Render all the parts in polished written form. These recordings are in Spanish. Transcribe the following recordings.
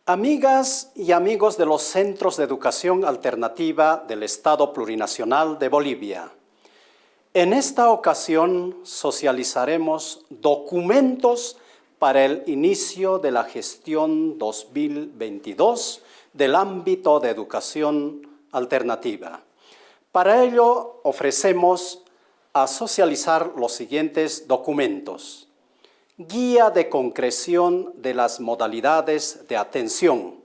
Amigas y amigos de los Centros de Educación Alternativa del Estado Plurinacional de Bolivia, en esta ocasión socializaremos documentos para el inicio de la gestión 2022 del ámbito de educación alternativa. Para ello ofrecemos a socializar los siguientes documentos. Guía de concreción de las modalidades de atención,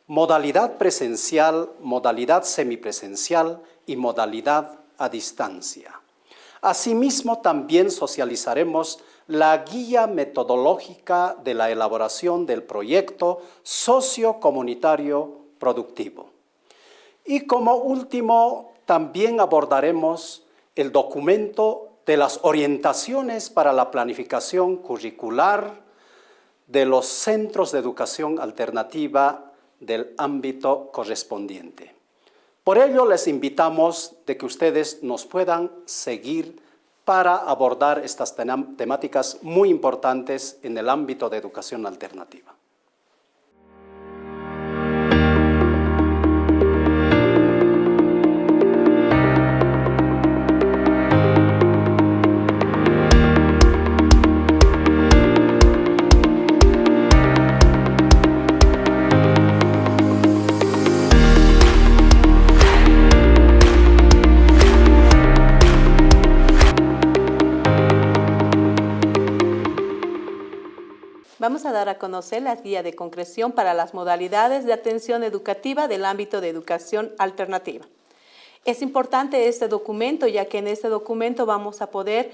modalidad presencial, modalidad semipresencial y modalidad a distancia. Asimismo, también socializaremos la guía metodológica de la elaboración del proyecto sociocomunitario productivo. Y como último, también abordaremos el documento de las orientaciones para la planificación curricular de los centros de educación alternativa del ámbito correspondiente. Por ello, les invitamos de que ustedes nos puedan seguir para abordar estas temáticas muy importantes en el ámbito de educación alternativa. Vamos a dar a conocer la guía de concreción para las modalidades de atención educativa del ámbito de educación alternativa. Es importante este documento, ya que en este documento vamos a poder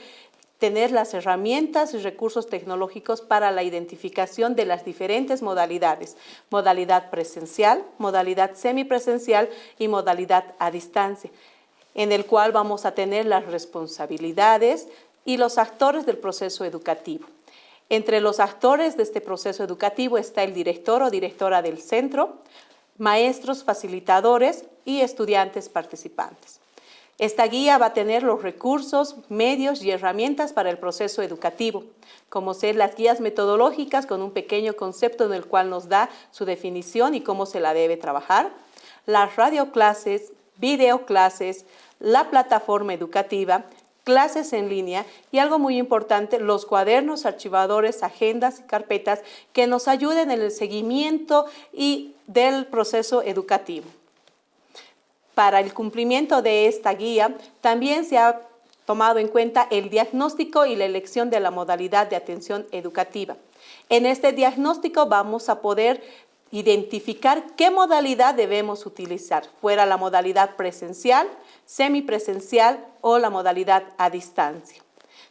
tener las herramientas y recursos tecnológicos para la identificación de las diferentes modalidades, modalidad presencial, modalidad semipresencial y modalidad a distancia, en el cual vamos a tener las responsabilidades y los actores del proceso educativo. Entre los actores de este proceso educativo está el director o directora del centro, maestros, facilitadores y estudiantes participantes. Esta guía va a tener los recursos, medios y herramientas para el proceso educativo, como ser las guías metodológicas con un pequeño concepto en el cual nos da su definición y cómo se la debe trabajar, las radioclases, videoclases, la plataforma educativa, clases en línea y algo muy importante, los cuadernos, archivadores, agendas y carpetas que nos ayuden en el seguimiento y del proceso educativo. Para el cumplimiento de esta guía, también se ha tomado en cuenta el diagnóstico y la elección de la modalidad de atención educativa. En este diagnóstico vamos a poder identificar qué modalidad debemos utilizar, fuera la modalidad presencial, semipresencial o la modalidad a distancia.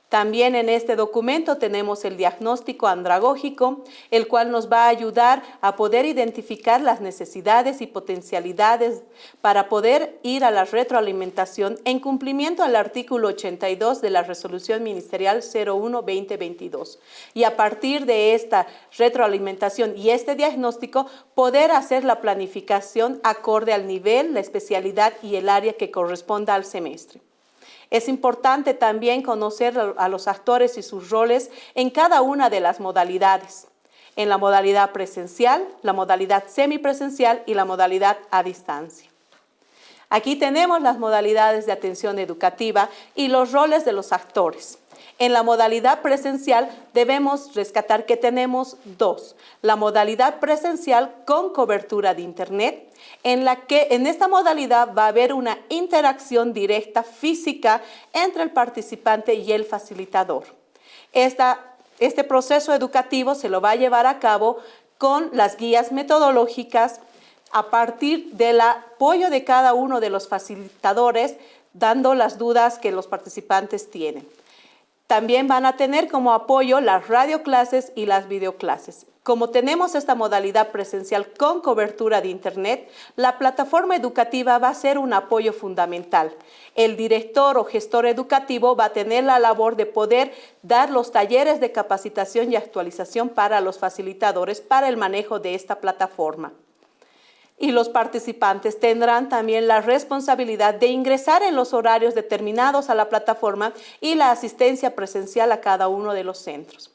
También en este documento tenemos el diagnóstico andragógico, el cual nos va a ayudar a poder identificar las necesidades y potencialidades para poder ir a la retroalimentación en cumplimiento al artículo 82 de la Resolución Ministerial 01-2022. Y a partir de esta retroalimentación y este diagnóstico, poder hacer la planificación acorde al nivel, la especialidad y el área que corresponda al semestre. Es importante también conocer a los actores y sus roles en cada una de las modalidades. En la modalidad presencial, la modalidad semipresencial y la modalidad a distancia. Aquí tenemos las modalidades de atención educativa y los roles de los actores. En la modalidad presencial debemos rescatar que tenemos dos. La modalidad presencial con cobertura de Internet, en la que en esta modalidad va a haber una interacción directa física entre el participante y el facilitador. Este proceso educativo se lo va a llevar a cabo con las guías metodológicas a partir del apoyo de cada uno de los facilitadores, dando las dudas que los participantes tienen. También van a tener como apoyo las radioclases y las videoclases. Como tenemos esta modalidad presencial con cobertura de Internet, la plataforma educativa va a ser un apoyo fundamental. El director o gestor educativo va a tener la labor de poder dar los talleres de capacitación y actualización para los facilitadores para el manejo de esta plataforma. Y los participantes tendrán también la responsabilidad de ingresar en los horarios determinados a la plataforma y la asistencia presencial a cada uno de los centros.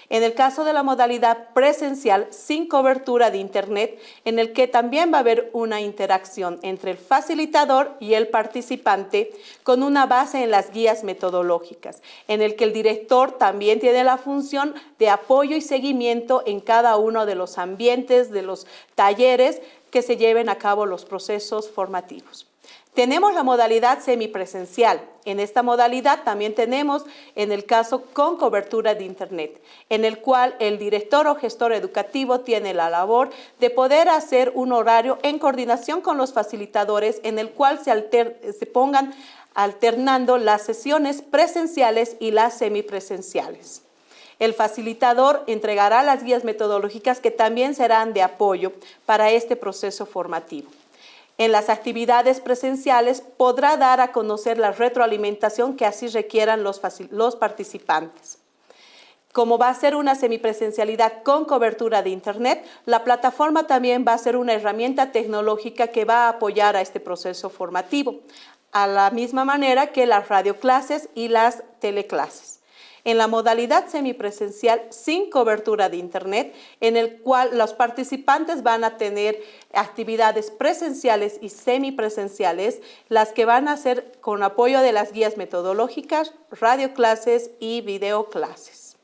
En el caso de la modalidad presencial sin cobertura de Internet, en el que también va a haber una interacción entre el facilitador y el participante con una base en las guías metodológicas, en el que el director también tiene la función de apoyo y seguimiento en cada uno de los ambientes, de los talleres que se lleven a cabo los procesos formativos. Tenemos la modalidad semipresencial. En esta modalidad también tenemos en el caso con cobertura de Internet, en el cual el director o gestor educativo tiene la labor de poder hacer un horario en coordinación con los facilitadores en el cual se pongan alternando las sesiones presenciales y las semipresenciales. El facilitador entregará las guías metodológicas que también serán de apoyo para este proceso formativo. En las actividades presenciales podrá dar a conocer la retroalimentación que así requieran los participantes. Como va a ser una semipresencialidad con cobertura de Internet, la plataforma también va a ser una herramienta tecnológica que va a apoyar a este proceso formativo, a la misma manera que las radioclases y las teleclases. En la modalidad semipresencial sin cobertura de Internet, en el cual los participantes van a tener actividades presenciales y semipresenciales, las que van a ser con apoyo de las guías metodológicas, radioclases y videoclases.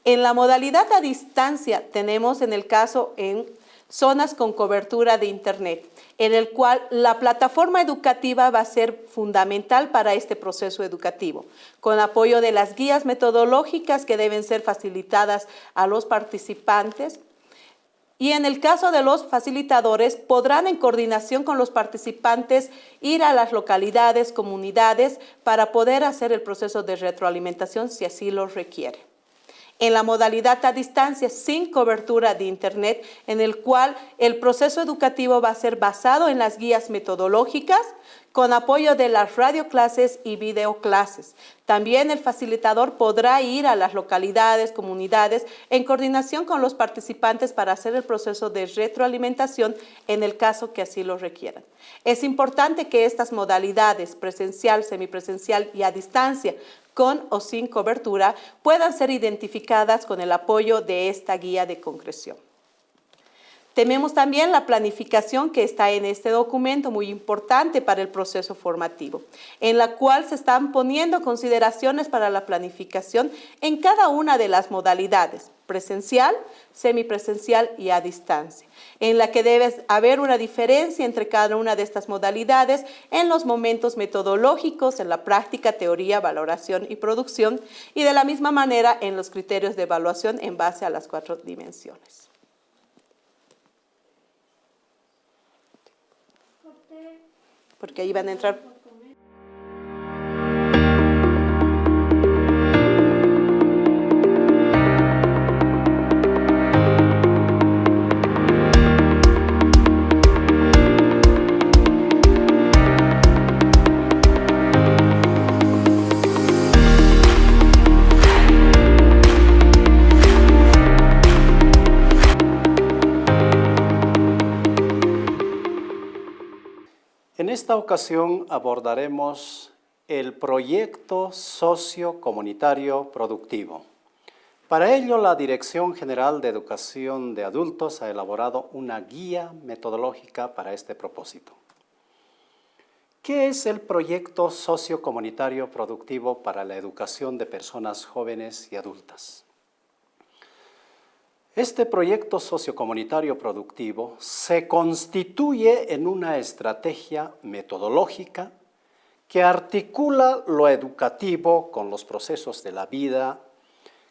En la modalidad a distancia tenemos en el caso en zonas con cobertura de Internet, en el cual la plataforma educativa va a ser fundamental para este proceso educativo, con apoyo de las guías metodológicas que deben ser facilitadas a los participantes. Y en el caso de los facilitadores, podrán en coordinación con los participantes ir a las localidades, comunidades, para poder hacer el proceso de retroalimentación si así lo requiere. En la modalidad a distancia sin cobertura de Internet, en el cual el proceso educativo va a ser basado en las guías metodológicas, con apoyo de las radioclases y videoclases. También el facilitador podrá ir a las localidades, comunidades, en coordinación con los participantes para hacer el proceso de retroalimentación en el caso que así lo requieran. Es importante que estas modalidades, presencial, semipresencial y a distancia, con o sin cobertura, puedan ser identificadas con el apoyo de esta guía de concreción. Tenemos también la planificación que está en este documento, muy importante para el proceso formativo, en la cual se están poniendo consideraciones para la planificación en cada una de las modalidades, presencial, semipresencial y a distancia, en la que debe haber una diferencia entre cada una de estas modalidades en los momentos metodológicos, en la práctica, teoría, valoración y producción, y de la misma manera en los criterios de evaluación en base a las 4 dimensiones. Porque ahí van a entrar. En esta ocasión abordaremos el proyecto sociocomunitario productivo. Para ello, la Dirección General de Educación de Adultos ha elaborado una guía metodológica para este propósito. ¿Qué es el proyecto sociocomunitario productivo para la educación de personas jóvenes y adultas? Este proyecto sociocomunitario productivo se constituye en una estrategia metodológica que articula lo educativo con los procesos de la vida,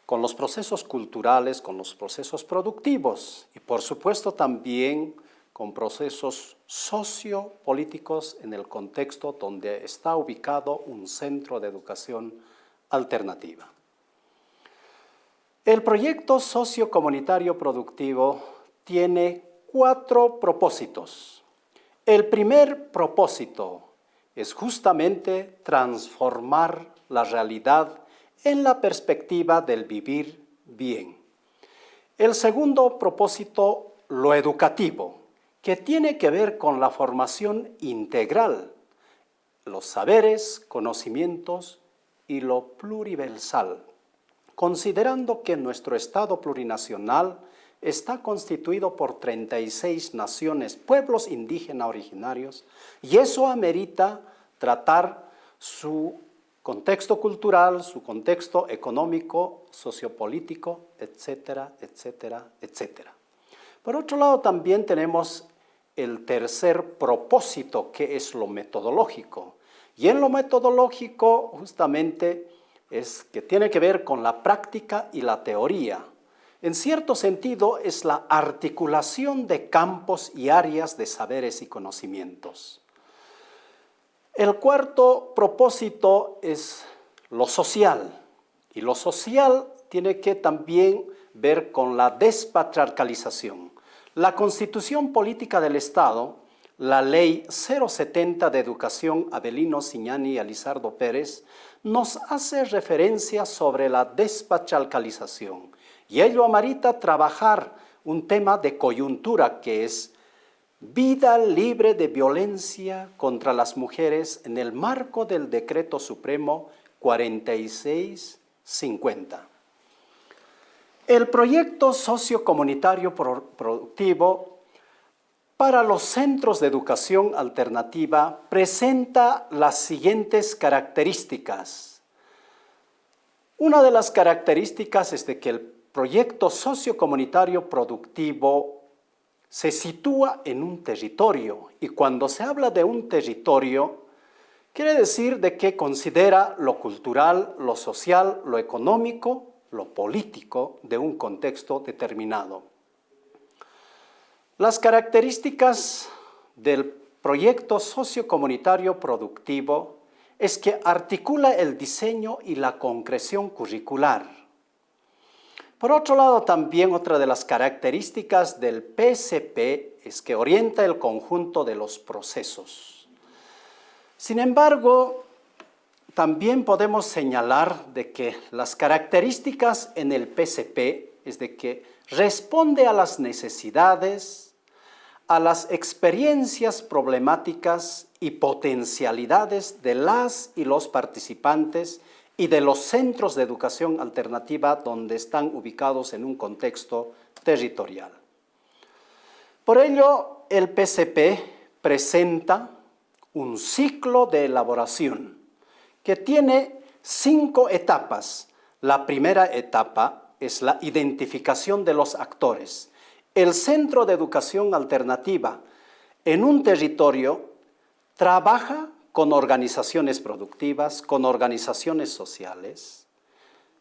con los procesos culturales, con los procesos productivos y por supuesto también con procesos sociopolíticos en el contexto donde está ubicado un centro de educación alternativa. El proyecto sociocomunitario productivo tiene 4 propósitos. El primer propósito es justamente transformar la realidad en la perspectiva del vivir bien. El segundo propósito, lo educativo, que tiene que ver con la formación integral, los saberes, conocimientos y lo pluriversal. considerando que nuestro Estado plurinacional está constituido por 36 naciones, pueblos indígenas originarios, y eso amerita tratar su contexto cultural, su contexto económico, sociopolítico, etcétera, etcétera, etcétera. Por otro lado, también tenemos el tercer propósito, que es lo metodológico. Y en lo metodológico, justamente, es que tiene que ver con la práctica y la teoría. En cierto sentido, es la articulación de campos y áreas de saberes y conocimientos. El cuarto propósito es lo social. Y lo social tiene que también ver con la despatriarcalización. La Constitución Política del Estado, la Ley 070 de Educación Avelino Siñani y Elizardo Pérez, nos hace referencia sobre la despatriarcalización. Y ello amerita trabajar un tema de coyuntura que es vida libre de violencia contra las mujeres en el marco del Decreto Supremo 4650. El proyecto sociocomunitario productivo para los centros de educación alternativa presenta las siguientes características. Una de las características es de que el proyecto sociocomunitario productivo se sitúa en un territorio, y cuando se habla de un territorio, quiere decir de que considera lo cultural, lo social, lo económico, lo político de un contexto determinado. Las características del proyecto sociocomunitario productivo es que articula el diseño y la concreción curricular. Por otro lado, también otra de las características del PSP es que orienta el conjunto de los procesos. Sin embargo, también podemos señalar de que las características en el PSP es de que responde a las necesidades, a las experiencias problemáticas y potencialidades de las y los participantes y de los centros de educación alternativa donde están ubicados en un contexto territorial. Por ello, el PSP presenta un ciclo de elaboración que tiene 5 etapas. La primera etapa es la identificación de los actores. El Centro de Educación Alternativa en un territorio trabaja con organizaciones productivas, con organizaciones sociales,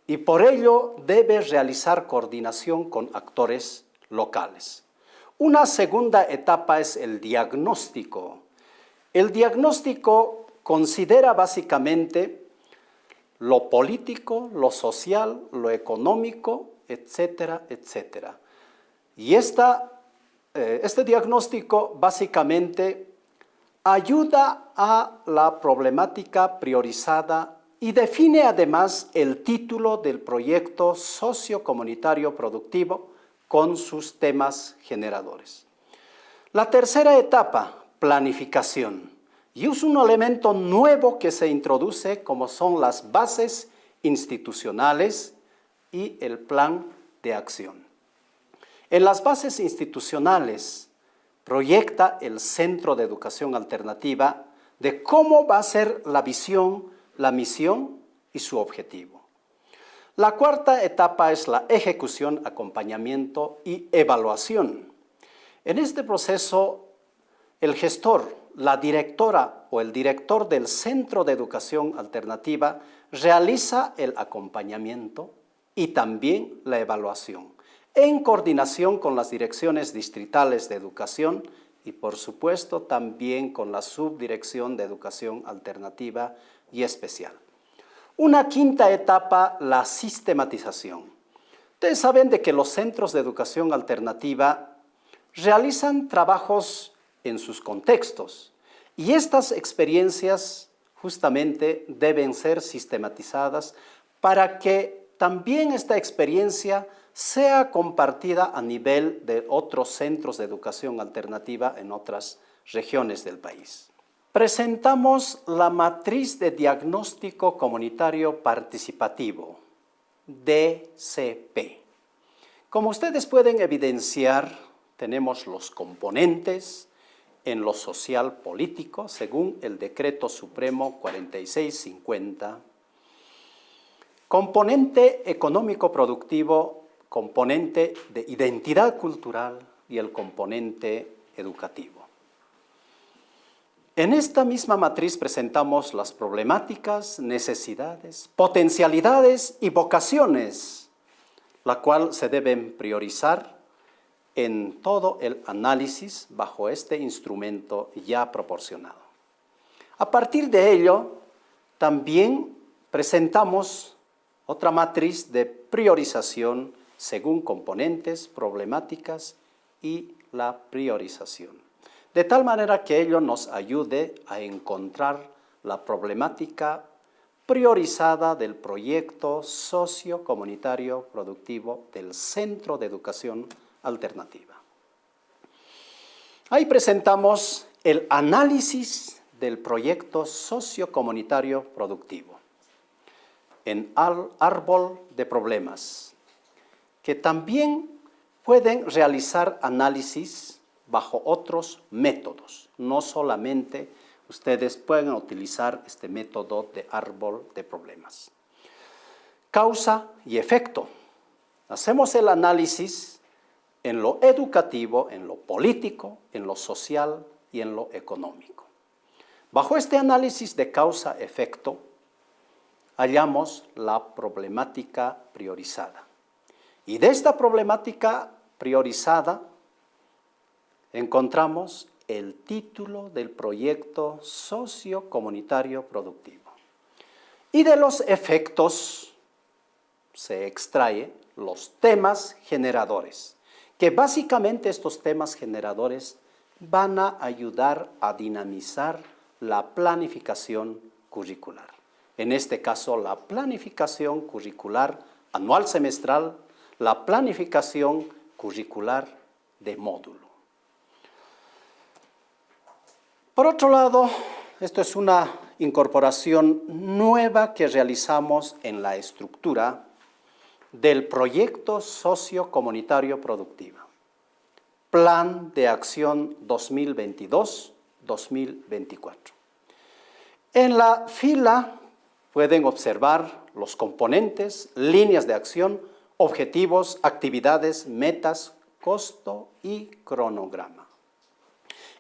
y por ello debe realizar coordinación con actores locales. Una segunda etapa es el diagnóstico. El diagnóstico considera básicamente lo político, lo social, lo económico, etcétera, etcétera. Y este diagnóstico básicamente ayuda a la problemática priorizada y define además el título del proyecto sociocomunitario productivo con sus temas generadores. La tercera etapa, planificación. Y es un elemento nuevo que se introduce como son las bases institucionales y el plan de acción. En las bases institucionales proyecta el Centro de Educación Alternativa de cómo va a ser la visión, la misión y su objetivo. La cuarta etapa es la ejecución, acompañamiento y evaluación. En este proceso, el gestor, la directora o el director del Centro de Educación Alternativa realiza el acompañamiento y también la evaluación, en coordinación con las direcciones distritales de educación y, por supuesto, también con la Subdirección de Educación Alternativa y Especial. Una quinta etapa, la sistematización. Ustedes saben de que los centros de educación alternativa realizan trabajos en sus contextos, y estas experiencias justamente deben ser sistematizadas para que también esta experiencia sea compartida a nivel de otros centros de educación alternativa en otras regiones del país. Presentamos la matriz de diagnóstico comunitario participativo. DCP. Como ustedes pueden evidenciar, tenemos los componentes en lo social político, según el Decreto Supremo 4650, componente económico productivo, componente de identidad cultural y el componente educativo. En esta misma matriz presentamos las problemáticas, necesidades, potencialidades y vocaciones, la cual se deben priorizar en todo el análisis bajo este instrumento ya proporcionado. A partir de ello, también presentamos otra matriz de priorización según componentes, problemáticas y la priorización. De tal manera que ello nos ayude a encontrar la problemática priorizada del proyecto socio-comunitario productivo del Centro de Educación Alternativa. Ahí presentamos el análisis del proyecto socio-comunitario productivo en árbol de problemas, que también pueden realizar análisis bajo otros métodos. No solamente ustedes pueden utilizar este método de árbol de problemas. Causa y efecto. Hacemos el análisis en lo educativo, en lo político, en lo social y en lo económico. Bajo este análisis de causa-efecto, hallamos la problemática priorizada. Y de esta problemática priorizada encontramos el título del proyecto socio-comunitario productivo. Y de los efectos se extrae los temas generadores, que básicamente estos temas generadores van a ayudar a dinamizar la planificación curricular. En este caso, la planificación curricular anual semestral, la planificación curricular de módulo. Por otro lado, esto es una incorporación nueva que realizamos en la estructura del proyecto socio-comunitario productivo. Plan de Acción 2022-2024. En la fila pueden observar los componentes, líneas de acción, objetivos, actividades, metas, costo y cronograma.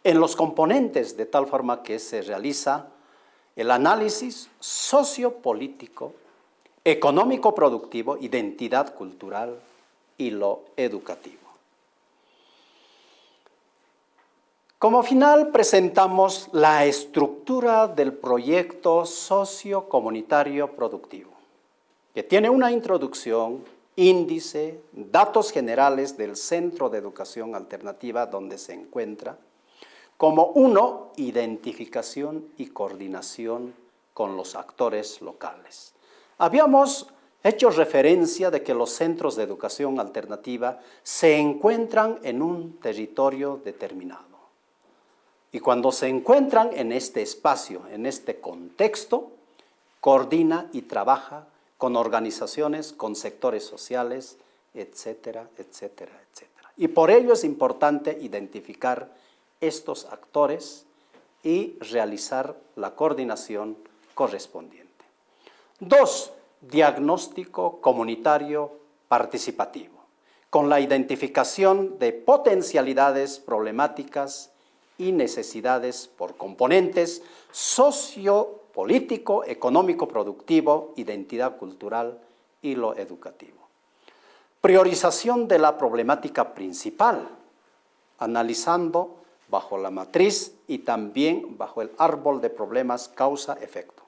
En los componentes, de tal forma que se realiza el análisis sociopolítico, económico-productivo, identidad cultural y lo educativo. Como final presentamos la estructura del proyecto socio-comunitario productivo, que tiene una introducción, índice, datos generales del Centro de Educación Alternativa donde se encuentra, como uno, identificación y coordinación con los actores locales. Habíamos hecho referencia de que los centros de educación alternativa se encuentran en un territorio determinado. Y cuando se encuentran en este espacio, en este contexto, coordina y trabaja con organizaciones, con sectores sociales, etcétera, etcétera, etcétera. Y por ello es importante identificar estos actores y realizar la coordinación correspondiente. 2. Diagnóstico comunitario participativo, con la identificación de potencialidades, problemáticas y necesidades por componentes sociopolítico, económico, productivo, identidad cultural y lo educativo. Priorización de la problemática principal, analizando bajo la matriz y también bajo el árbol de problemas causa-efecto.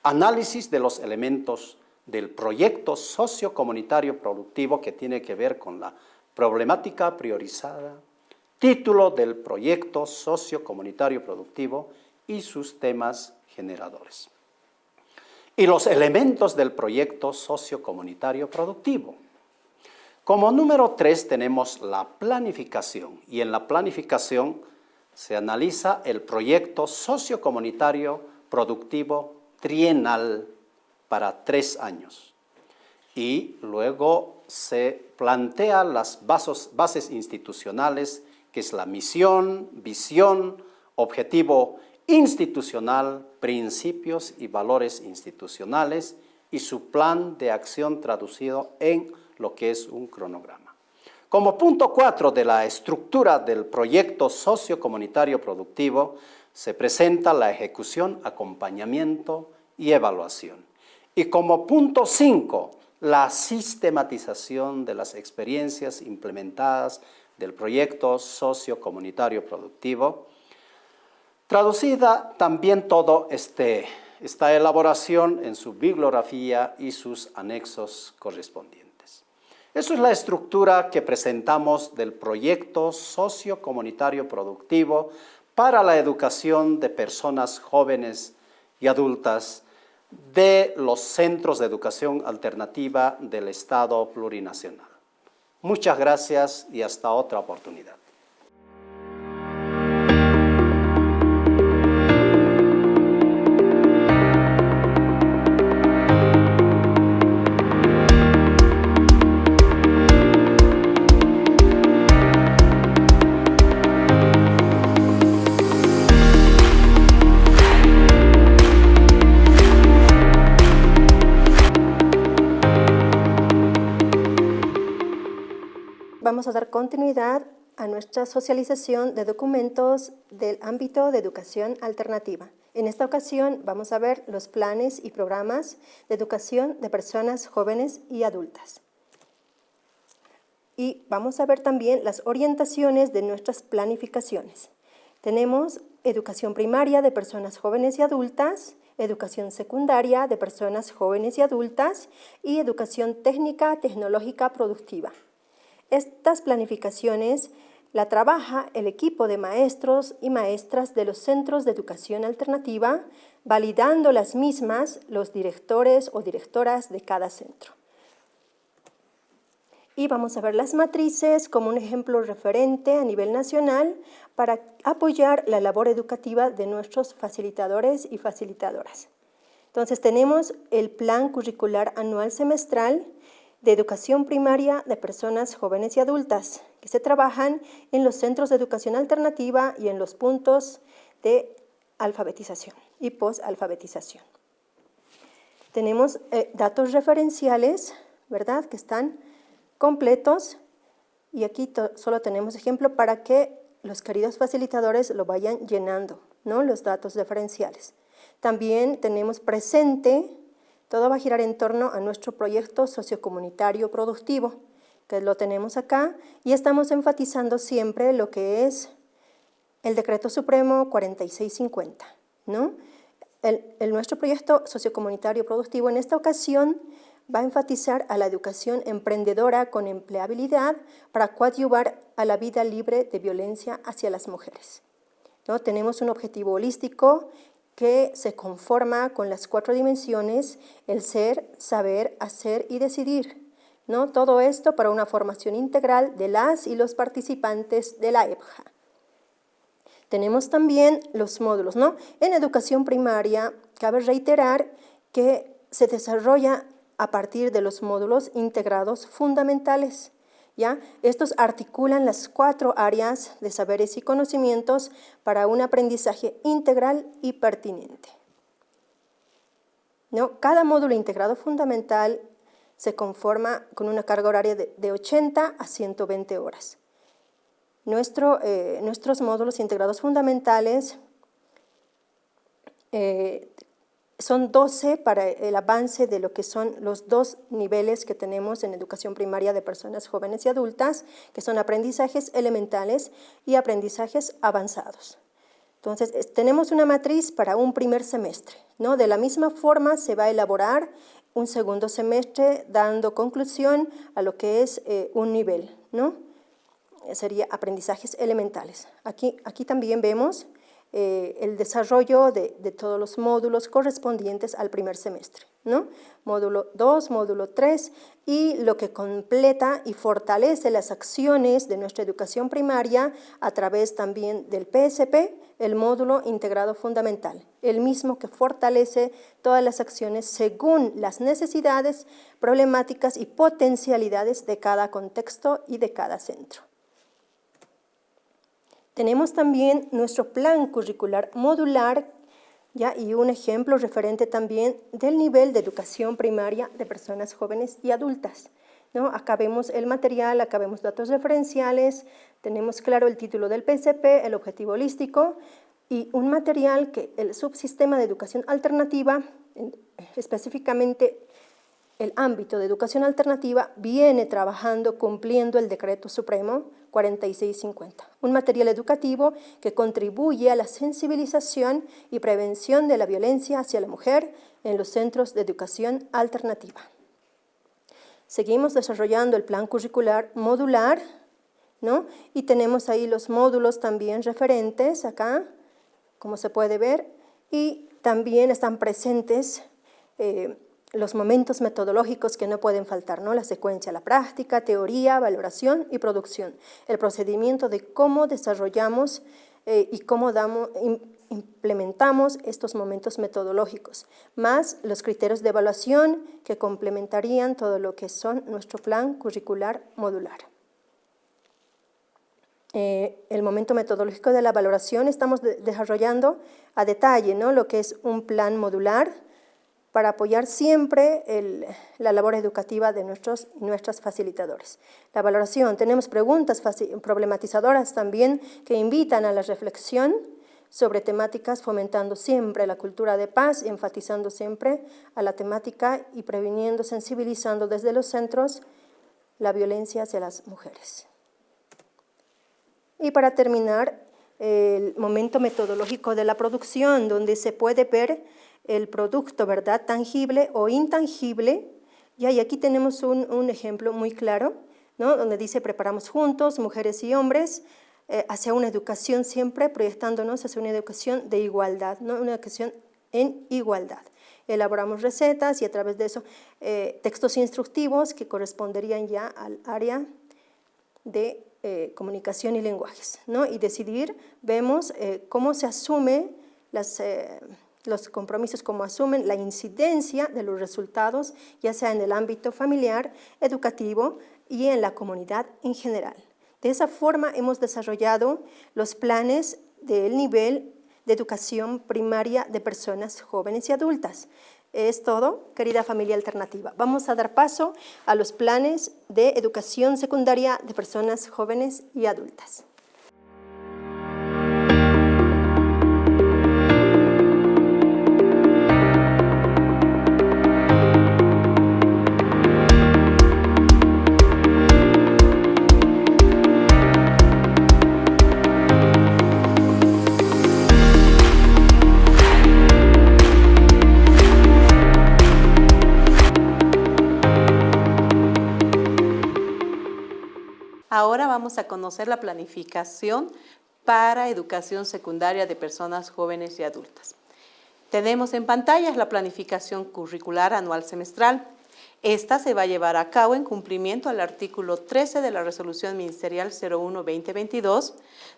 Análisis de los elementos del proyecto sociocomunitario productivo que tiene que ver con la problemática priorizada, título del proyecto sociocomunitario productivo y sus temas generadores. Y los elementos del proyecto sociocomunitario productivo. Como número 3 tenemos la planificación, y en la planificación se analiza el proyecto sociocomunitario productivo trienal para 3 años. y luego se plantean las bases institucionales, que es la misión, visión, objetivo institucional, principios y valores institucionales y su plan de acción traducido en lo que es un cronograma. Como punto 4 de la estructura del proyecto sociocomunitario productivo se presenta la ejecución, acompañamiento y evaluación. Y como punto 5, la sistematización de las experiencias implementadas del proyecto sociocomunitario productivo. Traducida también toda esta elaboración en su bibliografía y sus anexos correspondientes. Esa es la estructura que presentamos del proyecto sociocomunitario productivo para la educación de personas jóvenes y adultas de los centros de educación alternativa del Estado plurinacional. Muchas gracias y hasta otra oportunidad. Vamos a dar continuidad a nuestra socialización de documentos del ámbito de educación alternativa. En esta ocasión vamos a ver los planes y programas de educación de personas jóvenes y adultas. Y vamos a ver también las orientaciones de nuestras planificaciones. Tenemos educación primaria de personas jóvenes y adultas, educación secundaria de personas jóvenes y adultas y educación técnica, tecnológica, productiva. Estas planificaciones la trabaja el equipo de maestros y maestras de los centros de educación alternativa, validando las mismas los directores o directoras de cada centro. Y vamos a ver las matrices como un ejemplo referente a nivel nacional para apoyar la labor educativa de nuestros facilitadores y facilitadoras. Entonces tenemos el Plan Curricular Anual Semestral de educación primaria de personas jóvenes y adultas, que se trabajan en los centros de educación alternativa y en los puntos de alfabetización y posalfabetización. Tenemos datos referenciales, ¿verdad?, que están completos, y aquí solo tenemos ejemplo para que los queridos facilitadores lo vayan llenando, ¿no?, los datos referenciales. También tenemos presente. Todo va a girar en torno a nuestro proyecto sociocomunitario productivo, que lo tenemos acá, y estamos enfatizando siempre lo que es el Decreto Supremo 4650, ¿no? Nuestro proyecto sociocomunitario productivo en esta ocasión va a enfatizar a la educación emprendedora con empleabilidad para coadyuvar a la vida libre de violencia hacia las mujeres, ¿no? Tenemos un objetivo holístico que se conforma con las 4 dimensiones: el ser, saber, hacer y decidir, ¿no? Todo esto para una formación integral de las y los participantes de la EPJA. Tenemos también los módulos, ¿no? En educación primaria, cabe reiterar que se desarrolla a partir de los módulos integrados fundamentales, ¿ya? Estos articulan las 4 áreas de saberes y conocimientos para un aprendizaje integral y pertinente, ¿no? Cada módulo integrado fundamental se conforma con una carga horaria de 80 a 120 horas. Nuestros módulos integrados fundamentales son 12 para el avance de lo que son los 2 niveles que tenemos en educación primaria de personas jóvenes y adultas, que son aprendizajes elementales y aprendizajes avanzados. Entonces, tenemos una matriz para un primer semestre, ¿no? De la misma forma se va a elaborar un segundo semestre dando conclusión a lo que es un nivel, ¿no? Sería aprendizajes elementales. Aquí también vemos el desarrollo de todos los módulos correspondientes al primer semestre. ¿no? Módulo 2, módulo 3, y lo que completa y fortalece las acciones de nuestra educación primaria a través también del PSP, el módulo integrado fundamental, el mismo que fortalece todas las acciones según las necesidades, problemáticas y potencialidades de cada contexto y de cada centro. Tenemos también nuestro plan curricular modular, ¿ya? Y un ejemplo referente también del nivel de educación primaria de personas jóvenes y adultas, ¿no? Acá vemos el material, acá vemos datos referenciales, tenemos claro el título del PSP, el objetivo holístico y un material que el subsistema de educación alternativa, específicamente el ámbito de educación alternativa, viene trabajando cumpliendo el Decreto Supremo 4650, un material educativo que contribuye a la sensibilización y prevención de la violencia hacia la mujer en los centros de educación alternativa. Seguimos desarrollando el plan curricular modular, ¿no? Y tenemos ahí los módulos también referentes acá, como se puede ver, y también están presentes los momentos metodológicos que no pueden faltar, ¿no? La secuencia, la práctica, teoría, valoración y producción. El procedimiento de cómo desarrollamos y cómo implementamos estos momentos metodológicos, más los criterios de evaluación que complementarían todo lo que son nuestro plan curricular modular. El momento metodológico de la valoración estamos desarrollando a detalle, ¿no? Lo que es un plan modular, para apoyar siempre la labor educativa de nuestros y nuestras facilitadores. La valoración, tenemos preguntas problematizadoras también que invitan a la reflexión sobre temáticas, fomentando siempre la cultura de paz, enfatizando siempre a la temática y previniendo, sensibilizando desde los centros la violencia hacia las mujeres. Y para terminar, el momento metodológico de la producción, donde se puede ver el producto, ¿verdad?, tangible o intangible. Y aquí tenemos un ejemplo muy claro, ¿no?, donde dice preparamos juntos, mujeres y hombres, hacia una educación siempre proyectándonos hacia una educación de igualdad, ¿no?, una educación en igualdad. Elaboramos recetas y a través de eso textos instructivos que corresponderían ya al área de comunicación y lenguajes, ¿no? Y decidir, vemos cómo se asume los compromisos, cómo asumen la incidencia de los resultados, ya sea en el ámbito familiar, educativo y en la comunidad en general. De esa forma hemos desarrollado los planes del nivel de educación primaria de personas jóvenes y adultas. Es todo, querida familia alternativa. Vamos a dar paso a los planes de educación secundaria de personas jóvenes y adultas. Ahora vamos a conocer la planificación para educación secundaria de personas jóvenes y adultas. Tenemos en pantalla la planificación curricular anual semestral. Esta se va a llevar a cabo en cumplimiento al artículo 13 de la Resolución Ministerial 01-2022,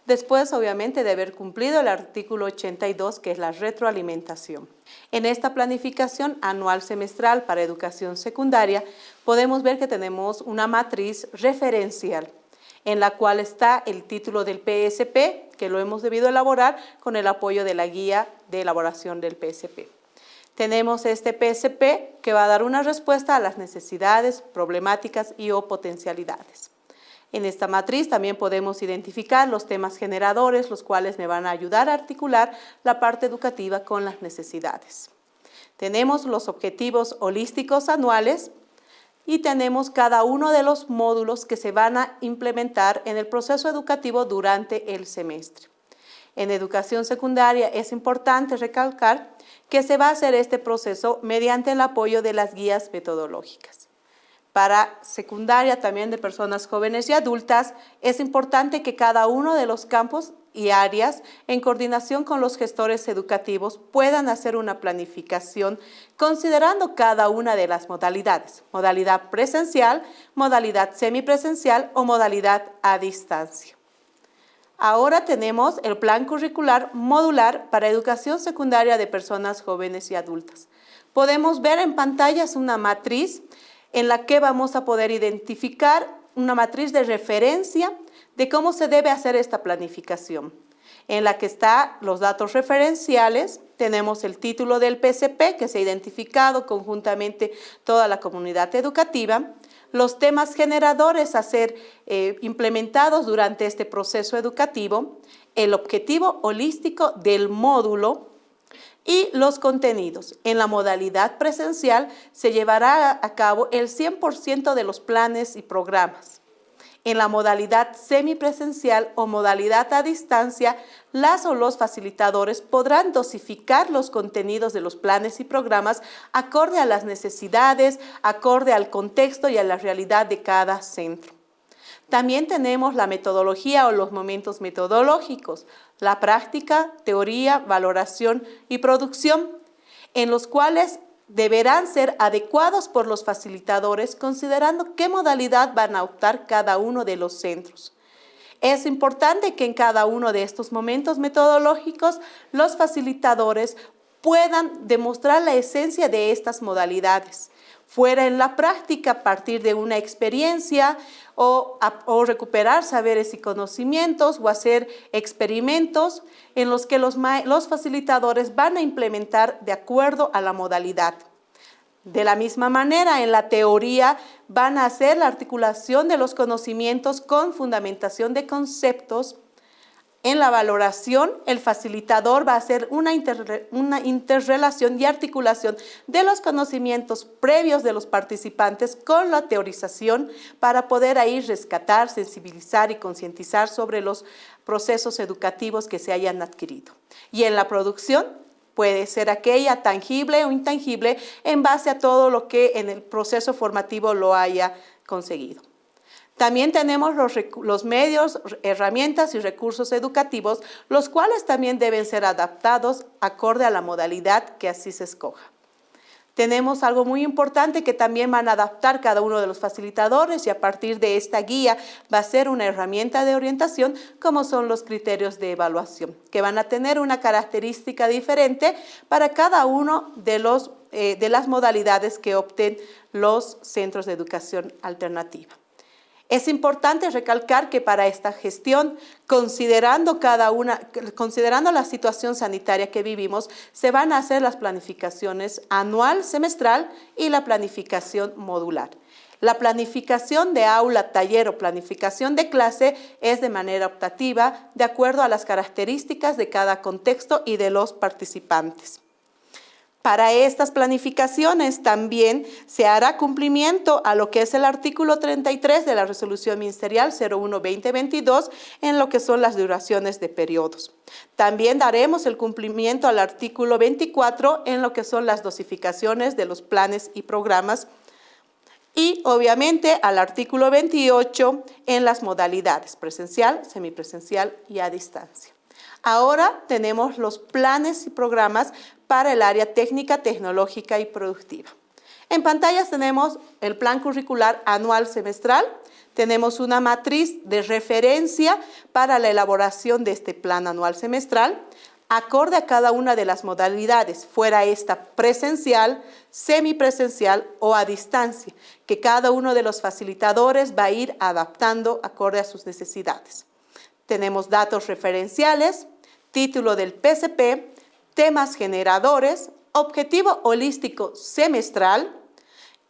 después obviamente de haber cumplido el artículo 82, que es la retroalimentación. En esta planificación anual semestral para educación secundaria podemos ver que tenemos una matriz referencial en la cual está el título del PSP, que lo hemos debido elaborar con el apoyo de la guía de elaboración del PSP. Tenemos este PSP que va a dar una respuesta a las necesidades, problemáticas y o potencialidades. En esta matriz también podemos identificar los temas generadores, los cuales me van a ayudar a articular la parte educativa con las necesidades. Tenemos los objetivos holísticos anuales y tenemos cada uno de los módulos que se van a implementar en el proceso educativo durante el semestre. En educación secundaria es importante recalcar que se va a hacer este proceso mediante el apoyo de las guías metodológicas. Para secundaria también de personas jóvenes y adultas es importante que cada uno de los campos y áreas, en coordinación con los gestores educativos, puedan hacer una planificación considerando cada una de las modalidades: modalidad presencial, modalidad semipresencial o modalidad a distancia. Ahora tenemos el plan curricular modular para educación secundaria de personas jóvenes y adultas. Podemos ver en pantallas una matriz en la que vamos a poder identificar una matriz de referencia de cómo se debe hacer esta planificación, en la que están los datos referenciales. Tenemos el título del PCP, que se ha identificado conjuntamente toda la comunidad educativa, los temas generadores a ser implementados durante este proceso educativo, el objetivo holístico del módulo y los contenidos. En la modalidad presencial se llevará a cabo el 100% de los planes y programas. En la modalidad semipresencial o modalidad a distancia, las o los facilitadores podrán dosificar los contenidos de los planes y programas acorde a las necesidades, acorde al contexto y a la realidad de cada centro. También tenemos la metodología o los momentos metodológicos, la práctica, teoría, valoración y producción, en los cuales deberán ser adecuados por los facilitadores considerando qué modalidad van a optar cada uno de los centros. Es importante que en cada uno de estos momentos metodológicos los facilitadores puedan demostrar la esencia de estas modalidades, fuera en la práctica a partir de una experiencia o recuperar saberes y conocimientos o hacer experimentos en los que los facilitadores van a implementar de acuerdo a la modalidad. De la misma manera, en la teoría van a hacer la articulación de los conocimientos con fundamentación de conceptos. En la valoración, el facilitador va a hacer una interrelación y articulación de los conocimientos previos de los participantes con la teorización para poder ahí rescatar, sensibilizar y concientizar sobre los procesos educativos que se hayan adquirido. Y en la producción, puede ser aquella tangible o intangible en base a todo lo que en el proceso formativo lo haya conseguido. También tenemos los medios, herramientas y recursos educativos, los cuales también deben ser adaptados acorde a la modalidad que así se escoja. Tenemos algo muy importante que también van a adaptar cada uno de los facilitadores y a partir de esta guía va a ser una herramienta de orientación como son los criterios de evaluación, que van a tener una característica diferente para cada uno de las modalidades que opten los centros de educación alternativa. Es importante recalcar que para esta gestión, considerando la situación sanitaria que vivimos, se van a hacer las planificaciones anual, semestral y la planificación modular. La planificación de aula, taller o planificación de clase es de manera optativa, de acuerdo a las características de cada contexto y de los participantes. Para estas planificaciones también se hará cumplimiento a lo que es el artículo 33 de la Resolución Ministerial 01-2022 en lo que son las duraciones de periodos. También daremos el cumplimiento al artículo 24 en lo que son las dosificaciones de los planes y programas y obviamente al artículo 28 en las modalidades presencial, semipresencial y a distancia. Ahora tenemos los planes y programas para el área técnica, tecnológica y productiva. En pantallas tenemos el plan curricular anual semestral, tenemos una matriz de referencia para la elaboración de este plan anual semestral, acorde a cada una de las modalidades, fuera esta presencial, semipresencial o a distancia, que cada uno de los facilitadores va a ir adaptando acorde a sus necesidades. Tenemos datos referenciales, título del PCP, temas generadores, objetivo holístico semestral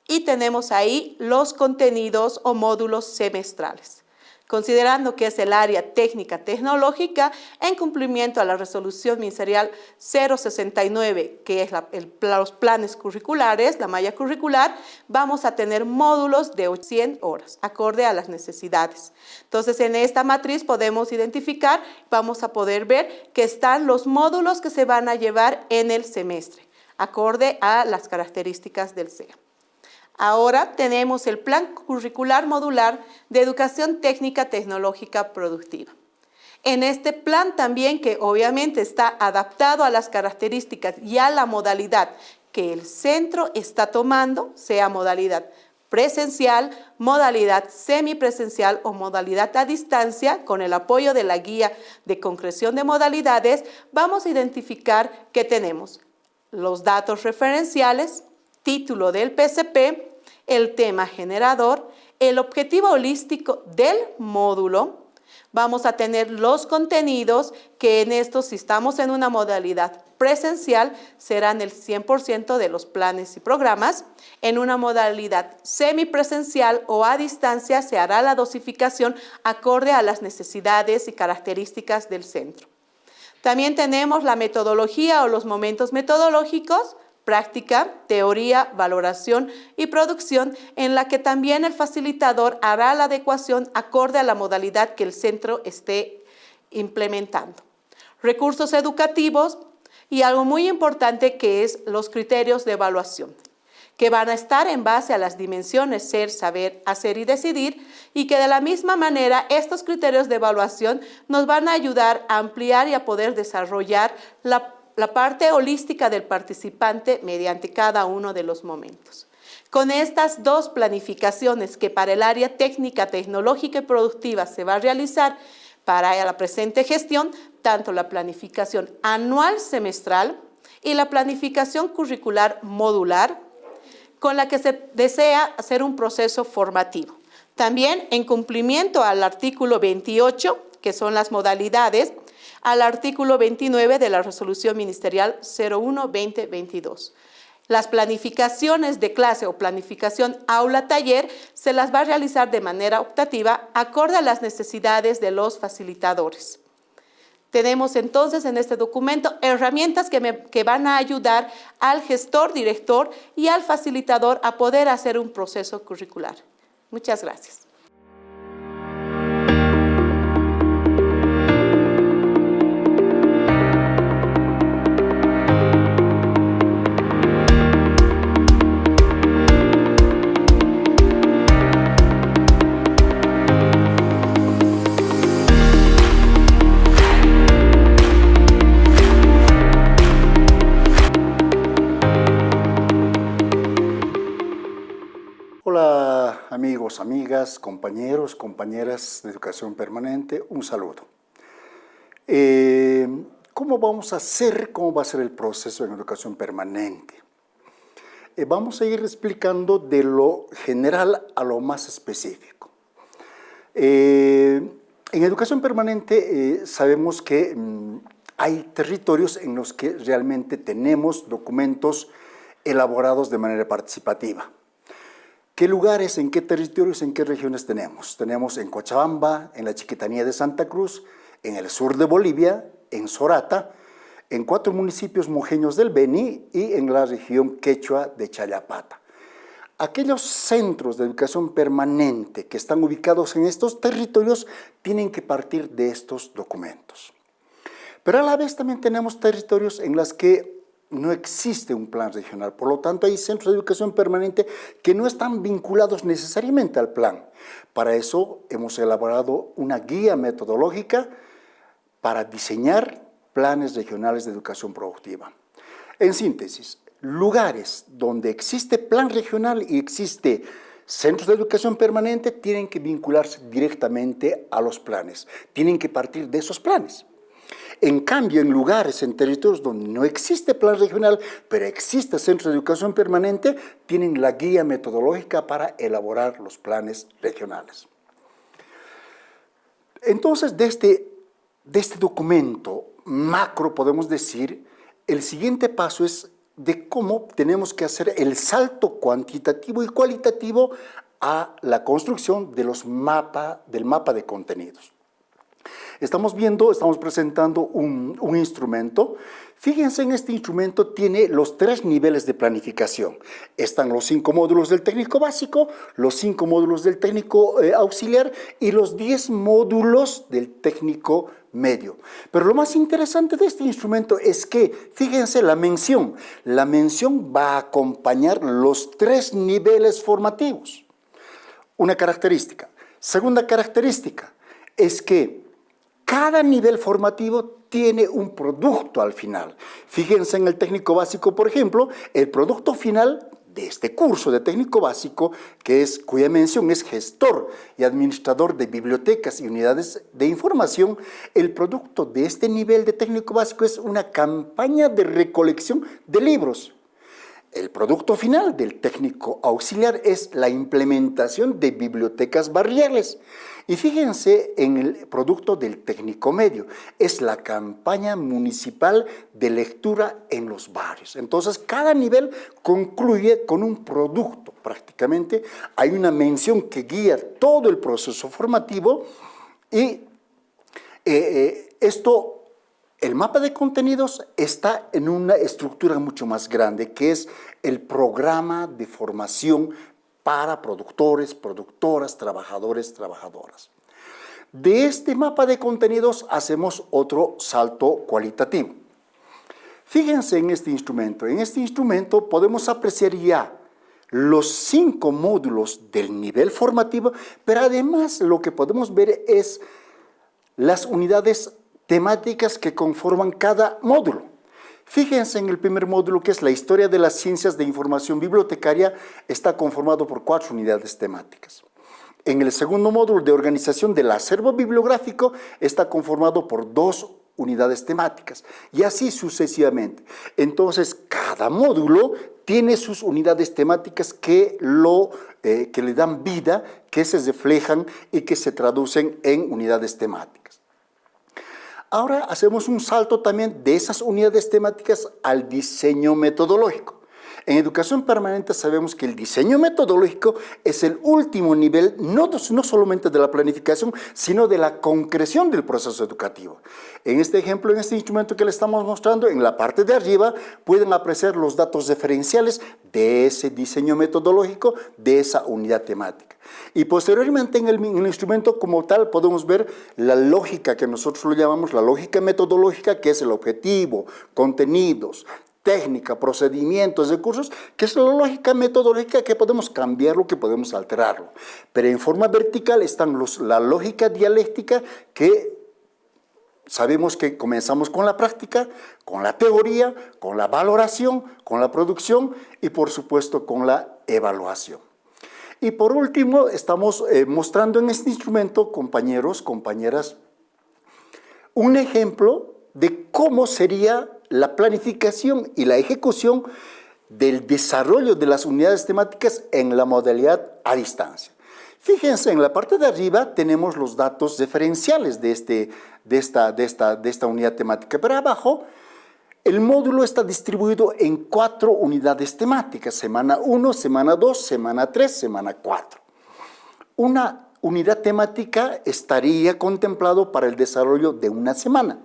y tenemos ahí los contenidos o módulos semestrales. Considerando que es el área técnica tecnológica, en cumplimiento a la resolución ministerial 069, que es los planes curriculares, la malla curricular, vamos a tener módulos de 100 horas, acorde a las necesidades. Entonces, en esta matriz podemos identificar, vamos a poder ver que están los módulos que se van a llevar en el semestre, acorde a las características del SEA. Ahora tenemos el plan curricular modular de educación técnica tecnológica productiva. En este plan también, que obviamente está adaptado a las características y a la modalidad que el centro está tomando, sea modalidad presencial, modalidad semipresencial o modalidad a distancia, con el apoyo de la guía de concreción de modalidades, vamos a identificar que tenemos los datos referenciales, título del PCP, el tema generador, el objetivo holístico del módulo. Vamos a tener los contenidos que en estos, si estamos en una modalidad presencial, serán el 100% de los planes y programas. En una modalidad semipresencial o a distancia se hará la dosificación acorde a las necesidades y características del centro. También tenemos la metodología o los momentos metodológicos, práctica, teoría, valoración y producción, en la que también el facilitador hará la adecuación acorde a la modalidad que el centro esté implementando. Recursos educativos y algo muy importante que es los criterios de evaluación, que van a estar en base a las dimensiones ser, saber, hacer y decidir, y que de la misma manera estos criterios de evaluación nos van a ayudar a ampliar y a poder desarrollar la parte holística del participante mediante cada uno de los momentos. Con estas dos planificaciones que para el área técnica, tecnológica y productiva se va a realizar para la presente gestión, tanto la planificación anual semestral y la planificación curricular modular, con la que se desea hacer un proceso formativo. También en cumplimiento al artículo 28, que son las modalidades, al artículo 29 de la Resolución Ministerial 01-2022. Las planificaciones de clase o planificación aula-taller se las va a realizar de manera optativa acorde a las necesidades de los facilitadores. Tenemos entonces en este documento herramientas que van a ayudar al gestor, director y al facilitador a poder hacer un proceso curricular. Muchas gracias. Hola amigos, amigas, compañeros, compañeras de educación permanente, un saludo. ¿Cómo vamos a hacer, cómo va a ser el proceso en educación permanente? Vamos a ir explicando de lo general a lo más específico. En educación permanente sabemos que hay territorios en los que realmente tenemos documentos elaborados de manera participativa. ¿Qué lugares, en qué territorios, en qué regiones tenemos? Tenemos en Cochabamba, en la Chiquitanía de Santa Cruz, en el sur de Bolivia, en Sorata, en 4 municipios mojeños del Beni y en la región quechua de Challapata. Aquellos centros de educación permanente que están ubicados en estos territorios tienen que partir de estos documentos. Pero a la vez también tenemos territorios en los que no existe un plan regional, por lo tanto hay centros de educación permanente que no están vinculados necesariamente al plan. Para eso hemos elaborado una guía metodológica para diseñar planes regionales de educación productiva. En síntesis, lugares donde existe plan regional y existe centros de educación permanente tienen que vincularse directamente a los planes, tienen que partir de esos planes. En cambio, en lugares, en territorios donde no existe plan regional, pero existe centro de educación permanente, tienen la guía metodológica para elaborar los planes regionales. Entonces, de este documento macro, podemos decir, el siguiente paso es de cómo tenemos que hacer el salto cuantitativo y cualitativo a la construcción de del mapa de contenidos. Estamos presentando un instrumento. Fíjense, en este instrumento tiene los 3 niveles de planificación. Están los 5 módulos del técnico básico, los 5 módulos del técnico auxiliar y los 10 módulos del técnico medio. Pero lo más interesante de este instrumento es que, fíjense, la mención va a acompañar los 3 niveles formativos. Una característica. Segunda característica es que Cada nivel formativo tiene un producto al final. Fíjense en el técnico básico, por ejemplo, el producto final de este curso de técnico básico, cuya mención es gestor y administrador de bibliotecas y unidades de información, el producto de este nivel de técnico básico es una campaña de recolección de libros. El producto final del técnico auxiliar es la implementación de bibliotecas barriales. Y fíjense en el producto del técnico medio, es la campaña municipal de lectura en los barrios. Entonces, cada nivel concluye con un producto prácticamente. Hay una mención que guía todo el proceso formativo y el mapa de contenidos está en una estructura mucho más grande, que es el programa de formación para productores, productoras, trabajadores, trabajadoras. De este mapa de contenidos hacemos otro salto cualitativo. Fíjense en este instrumento. En este instrumento podemos apreciar ya los 5 módulos del nivel formativo, pero además lo que podemos ver es las unidades temáticas que conforman cada módulo. Fíjense en el primer módulo, que es la historia de las ciencias de información bibliotecaria, está conformado por 4 unidades temáticas. En el segundo módulo de organización del acervo bibliográfico está conformado por 2 unidades temáticas y así sucesivamente. Entonces, cada módulo tiene sus unidades temáticas que le dan vida, que se reflejan y que se traducen en unidades temáticas. Ahora hacemos un salto también de esas unidades temáticas al diseño metodológico. En educación permanente sabemos que el diseño metodológico es el último nivel, no solamente de la planificación, sino de la concreción del proceso educativo. En este ejemplo, en este instrumento que les estamos mostrando, en la parte de arriba pueden apreciar los datos referenciales de ese diseño metodológico, de esa unidad temática. Y posteriormente en el instrumento como tal podemos ver la lógica que nosotros lo llamamos la lógica metodológica, que es el objetivo, contenidos, técnica, procedimientos, recursos, que es la lógica metodológica que podemos cambiarlo, que podemos alterarlo. Pero en forma vertical están la lógica dialéctica, que sabemos que comenzamos con la práctica, con la teoría, con la valoración, con la producción y por supuesto con la evaluación. Y por último estamos mostrando en este instrumento, compañeros, compañeras, un ejemplo de cómo sería la planificación y la ejecución del desarrollo de las unidades temáticas en la modalidad a distancia. Fíjense, en la parte de arriba tenemos los datos referenciales de esta unidad temática, pero abajo el módulo está distribuido en 4 unidades temáticas, semana 1, semana 2, semana 3, semana 4. Una unidad temática estaría contemplado para el desarrollo de una semana.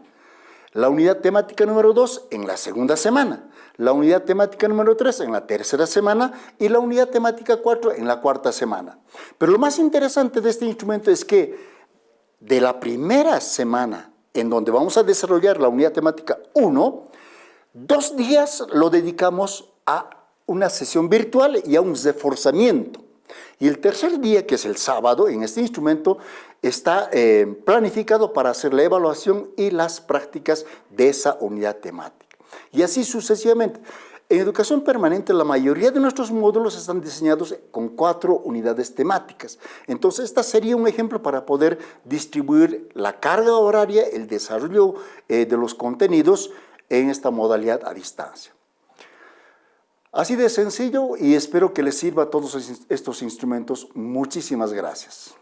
La unidad temática número 2 en la segunda semana, la unidad temática número 3 en la tercera semana y la unidad temática 4 en la cuarta semana. Pero lo más interesante de este instrumento es que de la primera semana en donde vamos a desarrollar la unidad temática 1, 2 días lo dedicamos a una sesión virtual y a un reforzamiento. Y el tercer día, que es el sábado, en este instrumento está planificado para hacer la evaluación y las prácticas de esa unidad temática. Y así sucesivamente. En educación permanente, la mayoría de nuestros módulos están diseñados con 4 unidades temáticas. Entonces, este sería un ejemplo para poder distribuir la carga horaria, el desarrollo de los contenidos en esta modalidad a distancia. Así de sencillo, y espero que les sirva a todos estos instrumentos. Muchísimas gracias.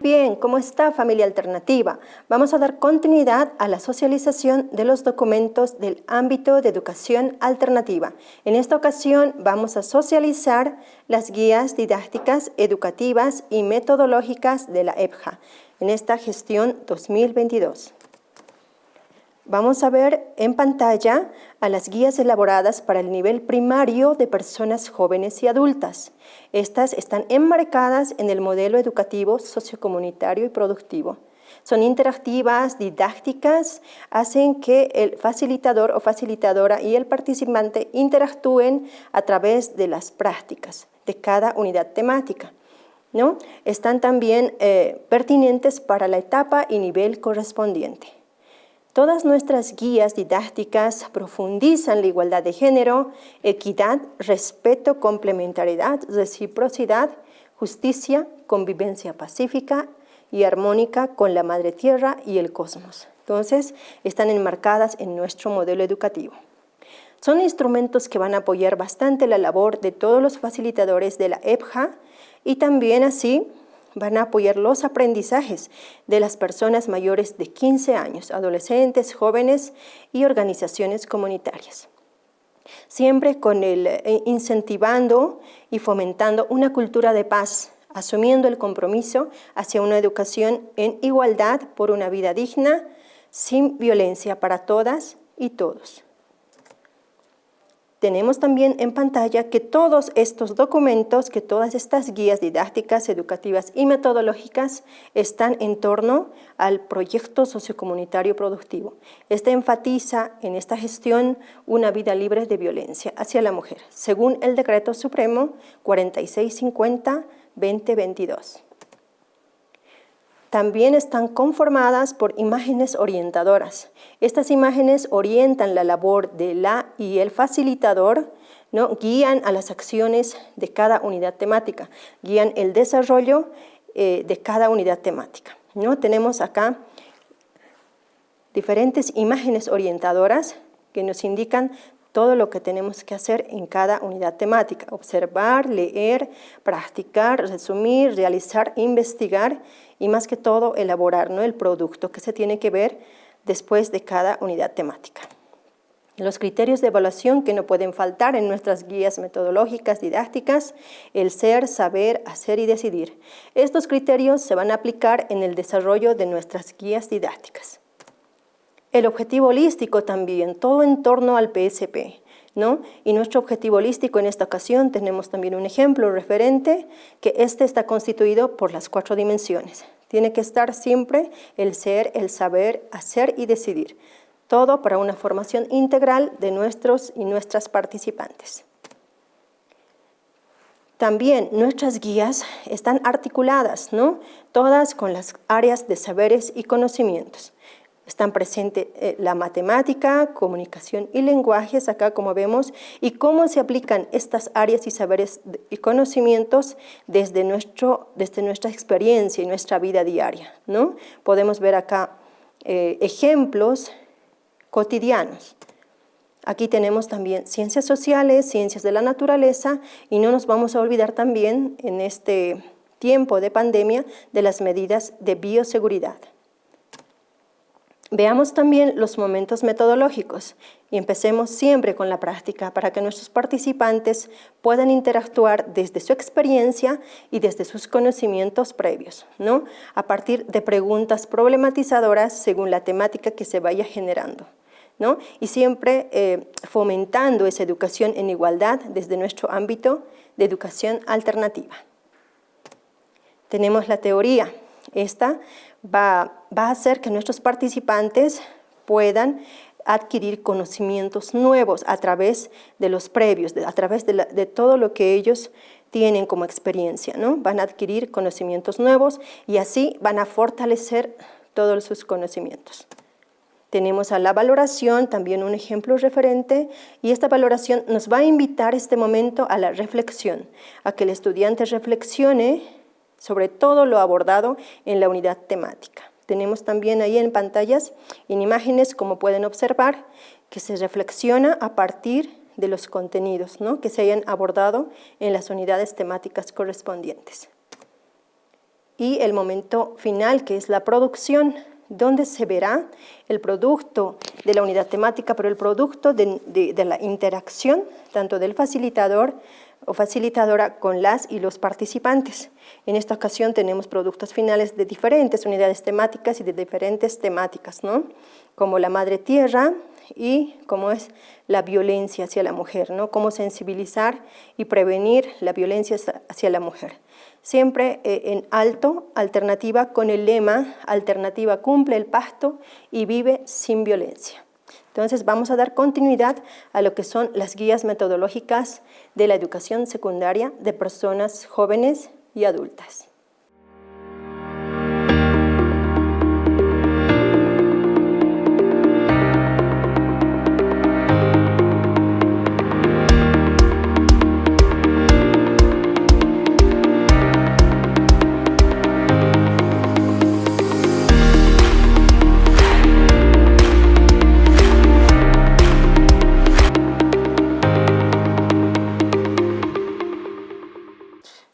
Bien, ¿cómo está, familia alternativa? Vamos a dar continuidad a la socialización de los documentos del ámbito de educación alternativa. En esta ocasión vamos a socializar las guías didácticas, educativas y metodológicas de la EPJA en esta gestión 2022. Vamos a ver en pantalla a las guías elaboradas para el nivel primario de personas jóvenes y adultas. Estas están enmarcadas en el modelo educativo sociocomunitario y productivo. Son interactivas, didácticas, hacen que el facilitador o facilitadora y el participante interactúen a través de las prácticas de cada unidad temática, ¿no? Están también pertinentes para la etapa y nivel correspondiente. Todas nuestras guías didácticas profundizan la igualdad de género, equidad, respeto, complementariedad, reciprocidad, justicia, convivencia pacífica y armónica con la Madre Tierra y el cosmos. Entonces, están enmarcadas en nuestro modelo educativo. Son instrumentos que van a apoyar bastante la labor de todos los facilitadores de la EPJA y también así van a apoyar los aprendizajes de las personas mayores de 15 años, adolescentes, jóvenes y organizaciones comunitarias. Siempre con incentivando y fomentando una cultura de paz, asumiendo el compromiso hacia una educación en igualdad por una vida digna, sin violencia para todas y todos. Tenemos también en pantalla que todos estos documentos, que todas estas guías didácticas, educativas y metodológicas están en torno al proyecto sociocomunitario productivo. Este enfatiza en esta gestión una vida libre de violencia hacia la mujer, según el Decreto Supremo 4650-2022. También están conformadas por imágenes orientadoras. Estas imágenes orientan la labor de la y el facilitador, ¿no? Guían a las acciones de cada unidad temática, guían el desarrollo de cada unidad temática, ¿no? Tenemos acá diferentes imágenes orientadoras que nos indican todo lo que tenemos que hacer en cada unidad temática: observar, leer, practicar, resumir, realizar, investigar y más que todo elaborar, ¿no? El producto que se tiene que ver después de cada unidad temática. Los criterios de evaluación que no pueden faltar en nuestras guías metodológicas didácticas: el ser, saber, hacer y decidir. Estos criterios se van a aplicar en el desarrollo de nuestras guías didácticas. El objetivo holístico también, todo en torno al PSP, ¿no? Y nuestro objetivo holístico en esta ocasión tenemos también un ejemplo referente, que este está constituido por las 4 dimensiones. Tiene que estar siempre el ser, el saber, hacer y decidir. Todo para una formación integral de nuestros y nuestras participantes. También nuestras guías están articuladas, ¿no? Todas con las áreas de saberes y conocimientos. Están presentes la matemática, comunicación y lenguajes, acá como vemos, y cómo se aplican estas áreas y saberes y conocimientos desde nuestra experiencia y nuestra vida diaria, ¿no? Podemos ver acá ejemplos cotidianos. Aquí tenemos también ciencias sociales, ciencias de la naturaleza, y no nos vamos a olvidar también en este tiempo de pandemia de las medidas de bioseguridad. Veamos también los momentos metodológicos y empecemos siempre con la práctica para que nuestros participantes puedan interactuar desde su experiencia y desde sus conocimientos previos, ¿no? A partir de preguntas problematizadoras según la temática que se vaya generando, ¿no? Y siempre fomentando esa educación en igualdad desde nuestro ámbito de educación alternativa. Tenemos la teoría. Esta va a hacer que nuestros participantes puedan adquirir conocimientos nuevos a través de los previos, a través de todo lo que ellos tienen como experiencia, ¿no? Van a adquirir conocimientos nuevos y así van a fortalecer todos sus conocimientos. Tenemos a la valoración, también un ejemplo referente, y esta valoración nos va a invitar este momento a la reflexión, a que el estudiante reflexione sobre todo lo abordado en la unidad temática. Tenemos también ahí en pantallas, en imágenes, como pueden observar, que se reflexiona a partir de los contenidos, ¿no? Que se hayan abordado en las unidades temáticas correspondientes. Y el momento final, que es la producción, donde se verá el producto de la unidad temática, pero el producto de la interacción, tanto del facilitador o facilitadora con las y los participantes. En esta ocasión tenemos productos finales de diferentes unidades temáticas y de diferentes temáticas, ¿no? Como la madre tierra y como es la violencia hacia la mujer, ¿no? Cómo sensibilizar y prevenir la violencia hacia la mujer. Siempre en alto, alternativa con el lema, alternativa cumple el pacto y vive sin violencia. Entonces vamos a dar continuidad a lo que son las guías metodológicas de la educación secundaria de personas jóvenes y adultas.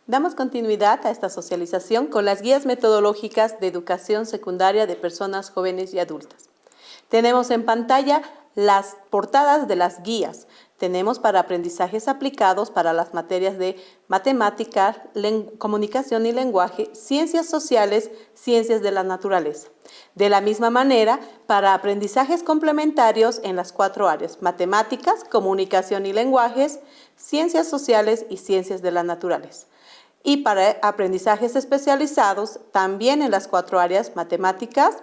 Damos continuidad a esta socialización con las guías metodológicas de educación secundaria de personas jóvenes y adultas. Tenemos en pantalla las portadas de las guías. Tenemos para aprendizajes aplicados para las materias de matemática, comunicación y lenguaje, ciencias sociales, ciencias de la naturaleza. De la misma manera, para aprendizajes complementarios en las 4 áreas: matemáticas, comunicación y lenguajes, ciencias sociales y ciencias de la naturaleza. Y para aprendizajes especializados, también en las 4 áreas: matemáticas,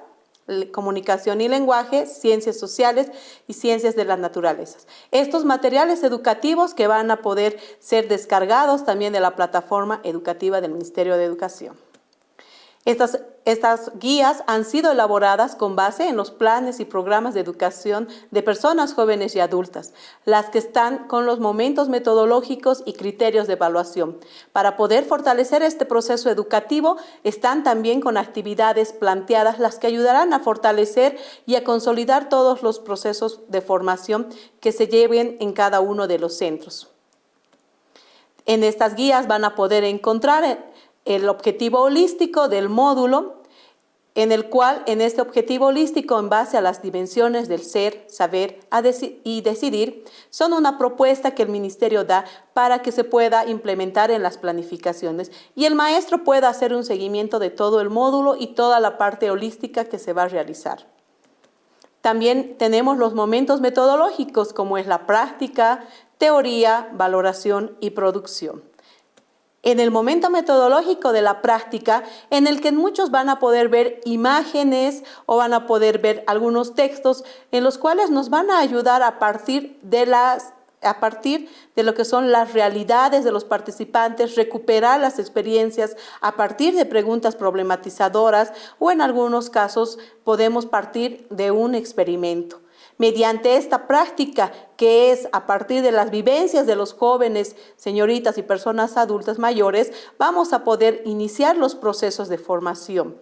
comunicación y lenguaje, ciencias sociales y ciencias de las naturalezas. Estos materiales educativos que van a poder ser descargados también de la plataforma educativa del Ministerio de Educación. Estas guías han sido elaboradas con base en los planes y programas de educación de personas jóvenes y adultas, las que están con los momentos metodológicos y criterios de evaluación. Para poder fortalecer este proceso educativo, están también con actividades planteadas, las que ayudarán a fortalecer y a consolidar todos los procesos de formación que se lleven en cada uno de los centros. En estas guías van a poder encontrar el objetivo holístico del módulo, en el cual, en este objetivo holístico, en base a las dimensiones del ser, saber y decidir, son una propuesta que el Ministerio da para que se pueda implementar en las planificaciones y el maestro pueda hacer un seguimiento de todo el módulo y toda la parte holística que se va a realizar. También tenemos los momentos metodológicos, como es la práctica, teoría, valoración y producción. En el momento metodológico de la práctica, en el que muchos van a poder ver imágenes o van a poder ver algunos textos en los cuales nos van a ayudar a partir de lo que son las realidades de los participantes, recuperar las experiencias a partir de preguntas problematizadoras o en algunos casos podemos partir de un experimento. Mediante esta práctica, que es a partir de las vivencias de los jóvenes, señoritas y personas adultas mayores, vamos a poder iniciar los procesos de formación.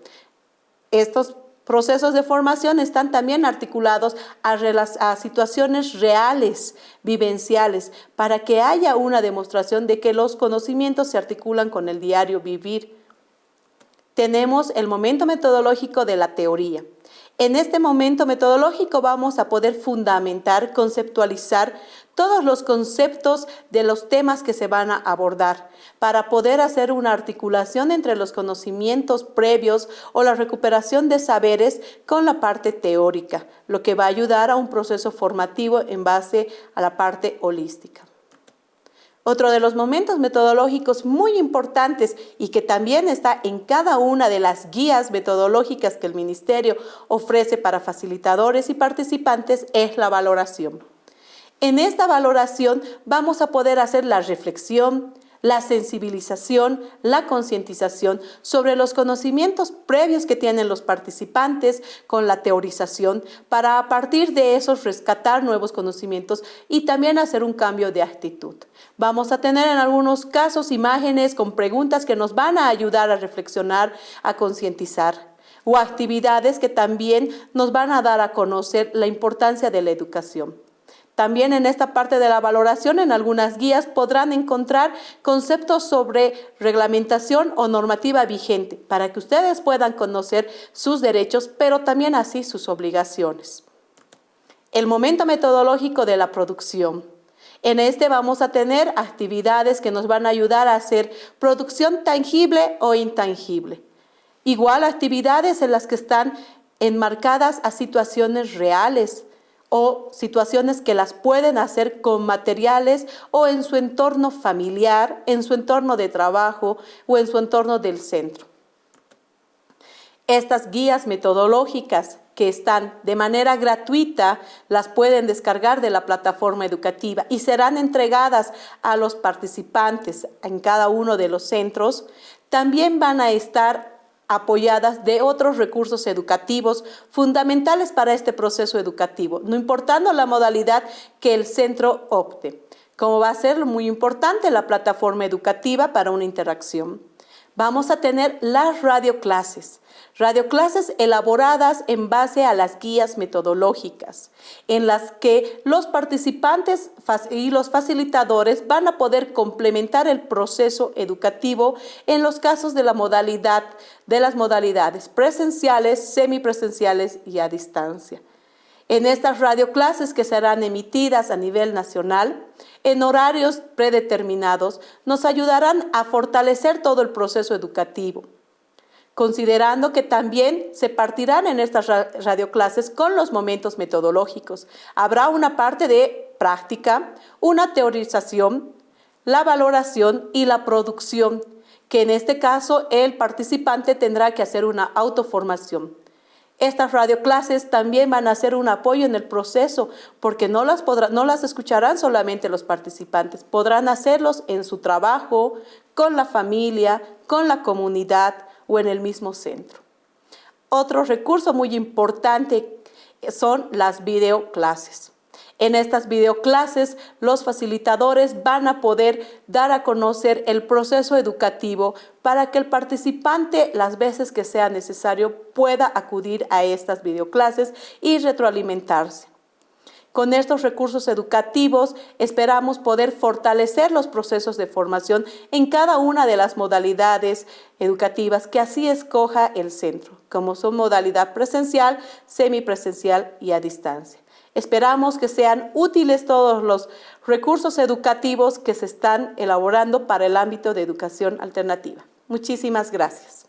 Estos procesos de formación están también articulados a situaciones reales, vivenciales, para que haya una demostración de que los conocimientos se articulan con el diario vivir. Tenemos el momento metodológico de la teoría. En este momento metodológico vamos a poder fundamentar, conceptualizar todos los conceptos de los temas que se van a abordar para poder hacer una articulación entre los conocimientos previos o la recuperación de saberes con la parte teórica, lo que va a ayudar a un proceso formativo en base a la parte holística. Otro de los momentos metodológicos muy importantes y que también está en cada una de las guías metodológicas que el Ministerio ofrece para facilitadores y participantes es la valoración. En esta valoración vamos a poder hacer la reflexión, la sensibilización, la concientización sobre los conocimientos previos que tienen los participantes con la teorización para a partir de esos rescatar nuevos conocimientos y también hacer un cambio de actitud. Vamos a tener en algunos casos imágenes con preguntas que nos van a ayudar a reflexionar, a concientizar, o actividades que también nos van a dar a conocer la importancia de la educación. También en esta parte de la valoración, en algunas guías podrán encontrar conceptos sobre reglamentación o normativa vigente para que ustedes puedan conocer sus derechos, pero también así sus obligaciones. El momento metodológico de la producción. En este vamos a tener actividades que nos van a ayudar a hacer producción tangible o intangible. Igual actividades en las que están enmarcadas a situaciones reales o situaciones que las pueden hacer con materiales o en su entorno familiar, en su entorno de trabajo o en su entorno del centro. Estas guías metodológicas que están de manera gratuita, las pueden descargar de la plataforma educativa y serán entregadas a los participantes en cada uno de los centros. También van a estar apoyadas de otros recursos educativos fundamentales para este proceso educativo, no importando la modalidad que el centro opte, como va a ser muy importante la plataforma educativa para una interacción. Vamos a tener las radioclases elaboradas en base a las guías metodológicas, en las que los participantes y los facilitadores van a poder complementar el proceso educativo en los casos de las modalidades presenciales, semipresenciales y a distancia. En estas radioclases que serán emitidas a nivel nacional, en horarios predeterminados, nos ayudarán a fortalecer todo el proceso educativo, considerando que también se partirán en estas radioclases con los momentos metodológicos. Habrá una parte de práctica, una teorización, la valoración y la producción, que en este caso el participante tendrá que hacer una autoformación. Estas radioclases también van a ser un apoyo en el proceso, porque no las escucharán solamente los participantes, podrán hacerlos en su trabajo, con la familia, con la comunidad o en el mismo centro. Otro recurso muy importante son las videoclases. En estas videoclases, los facilitadores van a poder dar a conocer el proceso educativo para que el participante, las veces que sea necesario, pueda acudir a estas videoclases y retroalimentarse. Con estos recursos educativos esperamos poder fortalecer los procesos de formación en cada una de las modalidades educativas que así escoja el centro, como son modalidad presencial, semipresencial y a distancia. Esperamos que sean útiles todos los recursos educativos que se están elaborando para el ámbito de educación alternativa. Muchísimas gracias.